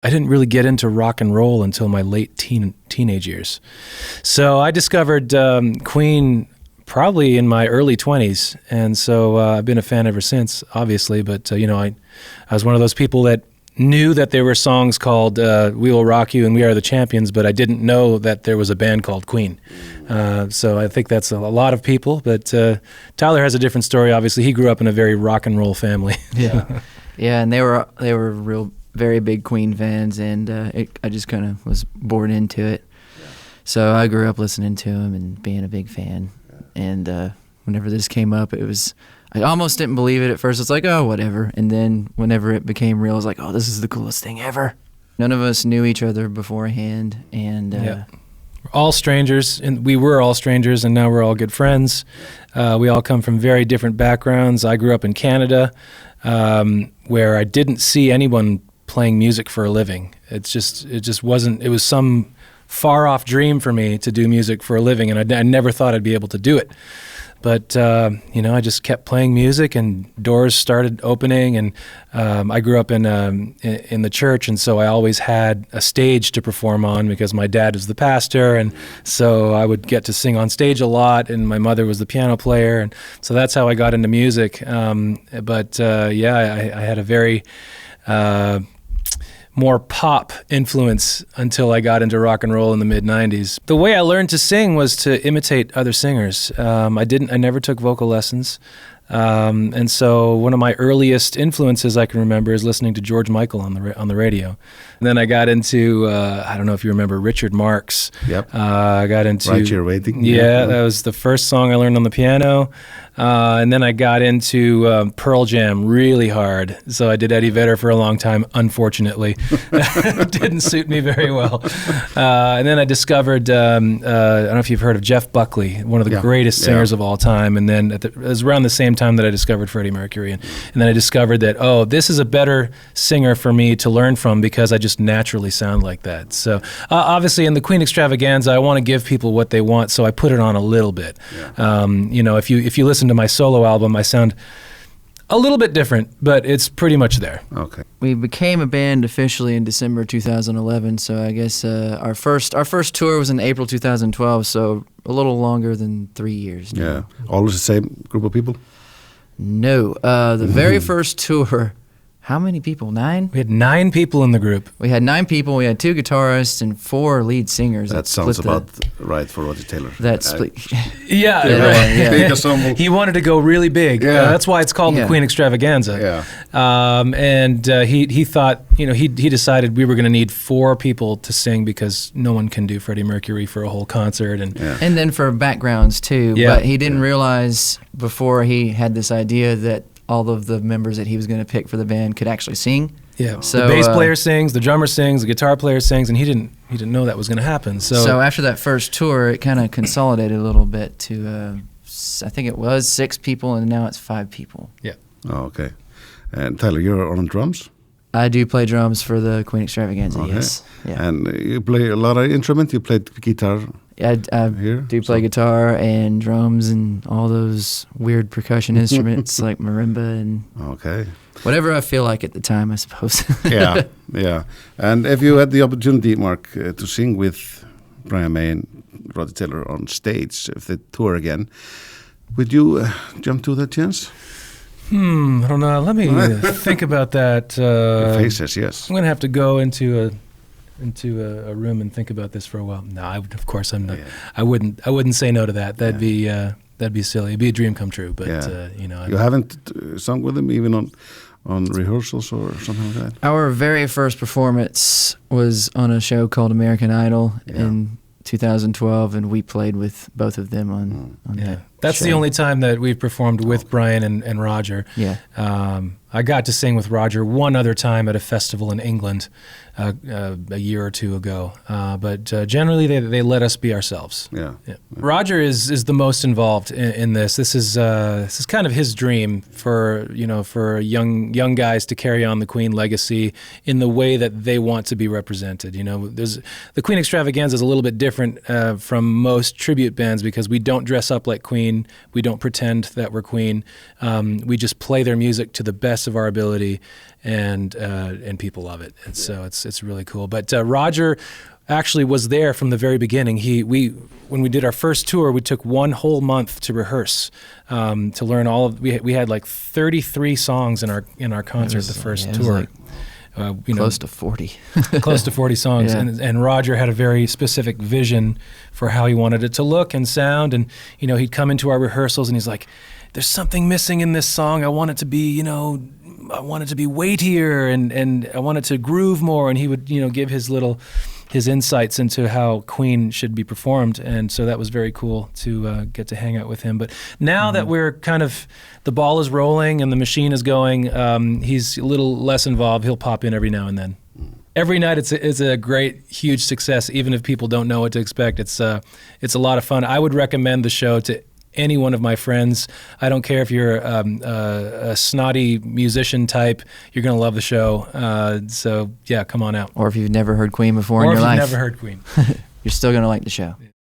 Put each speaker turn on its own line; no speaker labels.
I didn't really get into rock and roll until my late teenage years. So I discovered Queen probably in my early 20s, and so I've been a fan ever since, obviously. But I was one of those people that knew that there were songs called "We Will Rock You" and "We Are the Champions," but I didn't know that there was a band called Queen. So I think that's a lot of people. But Tyler has a different story. Obviously, he grew up in a very rock and roll family.
Yeah, yeah, and they were real. Very big Queen fans, and I just kind of was born into it. Yeah. So I grew up listening to him and being a big fan. Yeah. And whenever this came up, I almost didn't believe it at first. It's like, oh, whatever. And then whenever it became real, I was like, oh, this is the coolest thing ever. None of us knew each other beforehand, and
we're all strangers, and we were all strangers, and now we're all good friends. We all come from very different backgrounds. I grew up in Canada, where I didn't see anyone playing music for a living. It just wasn't. It was some far off dream for me to do music for a living, and I never thought I'd be able to do it. But I just kept playing music, and doors started opening. And I grew up in the church, and so I always had a stage to perform on because my dad was the pastor, and so I would get to sing on stage a lot. And my mother was the piano player, and so that's how I got into music. I had a very more pop influence until I got into rock and roll in the mid-90s. The way I learned to sing was to imitate other singers. I never took vocal lessons. And so one of my earliest influences I can remember is listening to George Michael on the radio. And then I got into, I don't know if you remember, Richard Marx.
Yep.
I got into...
Right Here Waiting.
Yeah, that was the first song I learned on the piano. And then I got into Pearl Jam really hard. So I did Eddie Vedder for a long time, unfortunately. Didn't suit me very well. And then I discovered, I don't know if you've heard of Jeff Buckley, one of the greatest singers of all time. And then it was around the same time that I discovered Freddie Mercury. And then I discovered that, this is a better singer for me to learn from because I just naturally sound like that. So obviously in the Queen Extravaganza, I want to give people what they want, so I put it on a little bit. Yeah. If you listen to my solo album, I sound a little bit different, but it's pretty much there.
Okay.
We became a band officially in December 2011, so I guess our first tour was in April 2012, so a little longer than 3 years now.
Yeah. Always the same group of people?
No. The very first tour, how many people? 9?
We had 9 people in the group.
We had 9 people. We had 2 guitarists and 4 lead singers.
That sounds about right for Roger Taylor.
That split.
Yeah.
Big ensemble.
He wanted to go really big.
Yeah.
That's why it's called the Queen Extravaganza.
Yeah.
He thought, he decided we were going to need 4 people to sing because no one can do Freddie Mercury for a whole concert. And
then for backgrounds too.
Yeah.
But he didn't realize before he had this idea that all of the members that he was going to pick for the band could actually sing.
Yeah.
So
the bass player sings, the drummer sings, the guitar player sings, and he didn't know that was going to happen.
So after that first tour, it kind of consolidated a little bit to I think it was 6 people, and now it's 5 people.
Yeah.
Oh, okay. And Tyler, you're on drums?
I do play drums for the Queen Extravaganza.
Okay.
Yes. Yeah.
And you play a lot of instruments. You played guitar.
I do play guitar and drums and all those weird percussion instruments like marimba and whatever I feel like at the time, I suppose.
Yeah. And if you had the opportunity, Mark, to sing with Brian May and Roger Taylor on stage, if they tour again, would you jump to that chance?
I don't know. Let me think about that.
Your face says yes.
I'm going to have to go into a room and think about this for a while. No, of course I'm not. Yeah. I wouldn't say no to that. That'd be silly. It'd be a dream come true. But
you haven't sung with them even on rehearsals or something like that.
Our very first performance was on a show called American Idol in 2012, and we played with both of them on that.
That's
show.
the only time that we've performed with Brian and Roger.
Yeah.
I got to sing with Roger one other time at a festival in England a year or 2 ago. But generally, they let us be ourselves.
Yeah.
Roger is the most involved in this. This is kind of his dream for young guys to carry on the Queen legacy in the way that they want to be represented. The Queen Extravaganza is a little bit different from most tribute bands because we don't dress up like Queen. Queen. We don't pretend that we're Queen. We just play their music to the best of our ability, and people love it. And so it's really cool. But Roger actually was there from the very beginning. When we did our first tour, we took 1 whole month to rehearse, to learn all of. We had like 33 songs in our concert the first tour.
Close to 40.
Close to 40 songs.
Yeah.
And Roger had a very specific vision for how he wanted it to look and sound. And, he'd come into our rehearsals and he's like, there's something missing in this song. I want it to be, I want it to be weightier and I want it to groove more. And he would, give his insights into how Queen should be performed. And so that was very cool to get to hang out with him. But now that we're the ball is rolling and the machine is going, he's a little less involved. He'll pop in every now and then. Every night it's a great, huge success, even if people don't know what to expect. It's a lot of fun. I would recommend the show to any one of my friends. I don't care if you're a snotty musician type, you're going to love the show. So yeah, come on out.
Or if you've never heard Queen before
in
your life.
Or if you've never heard Queen.
You're still going to like the show.